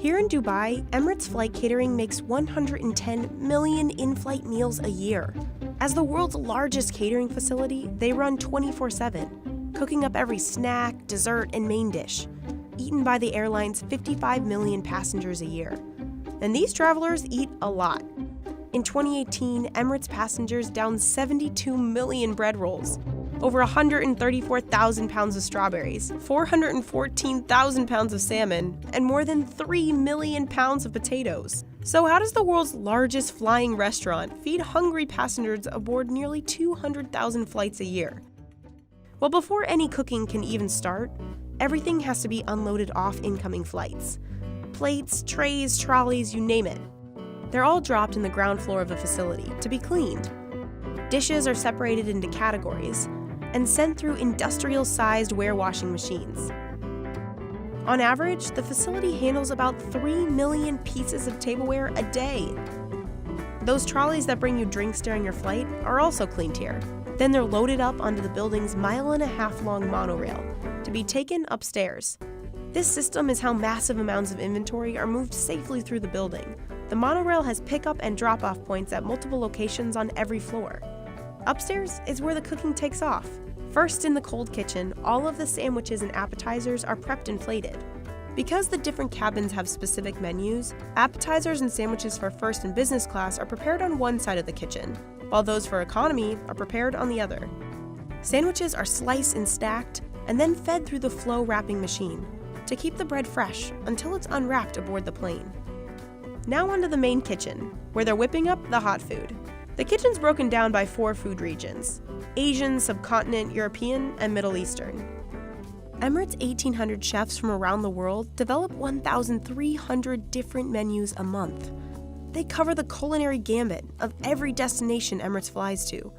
Here in Dubai, Emirates Flight Catering makes 110 million in-flight meals a year. As the world's largest catering facility, they run 24/7, cooking up every snack, dessert, and main dish, eaten by the airline's 55 million passengers a year. And these travelers eat a lot. In 2018, Emirates passengers downed 72 million bread rolls, over 134,000 pounds of strawberries, 414,000 pounds of salmon, and more than 3 million pounds of potatoes. So how does the world's largest flying restaurant feed hungry passengers aboard nearly 200,000 flights a year? Well, before any cooking can even start, everything has to be unloaded off incoming flights. Plates, trays, trolleys, you name it. They're all dropped in the ground floor of the facility to be cleaned. Dishes are separated into categories and sent through industrial-sized warewashing machines. On average, the facility handles about 3 million pieces of tableware a day. Those trolleys that bring you drinks during your flight are also cleaned here. Then they're loaded up onto the building's 1.5-mile-long monorail to be taken upstairs. This system is how massive amounts of inventory are moved safely through the building. The monorail has pickup and drop-off points at multiple locations on every floor. Upstairs is where the cooking takes off. First, in the cold kitchen, all of the sandwiches and appetizers are prepped and plated. Because the different cabins have specific menus, appetizers and sandwiches for first and business class are prepared on one side of the kitchen, while those for economy are prepared on the other. Sandwiches are sliced and stacked, and then fed through the flow wrapping machine to keep the bread fresh until it's unwrapped aboard the plane. Now onto the main kitchen, where they're whipping up the hot food. The kitchen's broken down by 4 food regions: Asian, subcontinent, European, and Middle Eastern. Emirates' 1,800 chefs from around the world develop 1,300 different menus a month. They cover the culinary gambit of every destination Emirates flies to.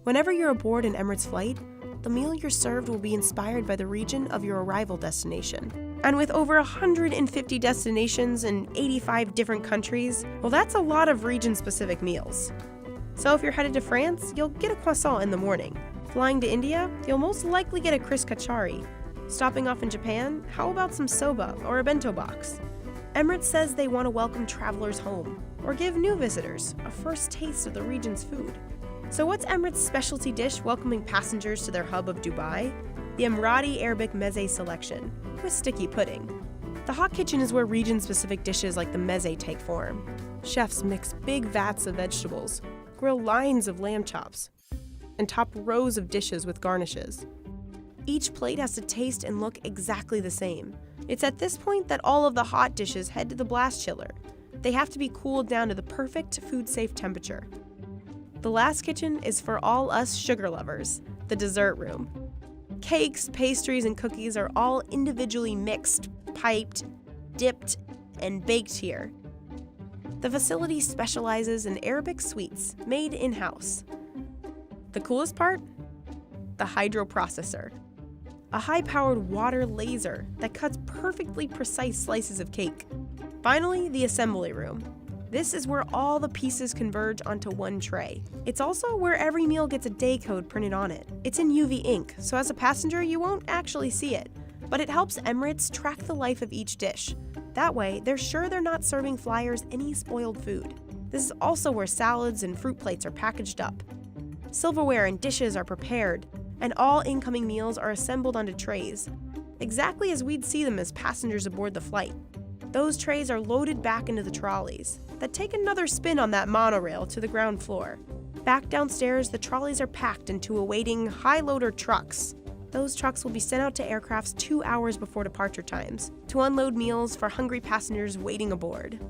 Whenever you're aboard an Emirates flight, the meal you're served will be inspired by the region of your arrival destination. And with over 150 destinations in 85 different countries, well, that's a lot of region-specific meals. So if you're headed to France, you'll get a croissant in the morning. Flying to India, you'll most likely get a Chris Kachari. Stopping off in Japan, how about some soba or a bento box? Emirates says they want to welcome travelers home, or give new visitors a first taste of the region's food. So what's Emirates' specialty dish welcoming passengers to their hub of Dubai? The Emirati Arabic meze selection, with sticky pudding. The hot kitchen is where region-specific dishes like the meze take form. Chefs mix big vats of vegetables, grill lines of lamb chops, and top rows of dishes with garnishes. Each plate has to taste and look exactly the same. It's at this point that all of the hot dishes head to the blast chiller. They have to be cooled down to the perfect food-safe temperature. The last kitchen is for all us sugar lovers, the dessert room. Cakes, pastries, and cookies are all individually mixed, piped, dipped, and baked here. The facility specializes in Arabic sweets made in-house. The coolest part? The hydroprocessor, a high-powered water laser that cuts perfectly precise slices of cake. Finally, the assembly room. This is where all the pieces converge onto one tray. It's also where every meal gets a day code printed on it. It's in UV ink, so as a passenger you won't actually see it, but it helps Emirates track the life of each dish. That way, they're sure they're not serving flyers any spoiled food. This is also where salads and fruit plates are packaged up. Silverware and dishes are prepared, and all incoming meals are assembled onto trays, exactly as we'd see them as passengers aboard the flight. Those trays are loaded back into the trolleys that take another spin on that monorail to the ground floor. Back downstairs, the trolleys are packed into awaiting high-loader trucks. Those trucks will be sent out to aircrafts 2 hours before departure times to unload meals for hungry passengers waiting aboard.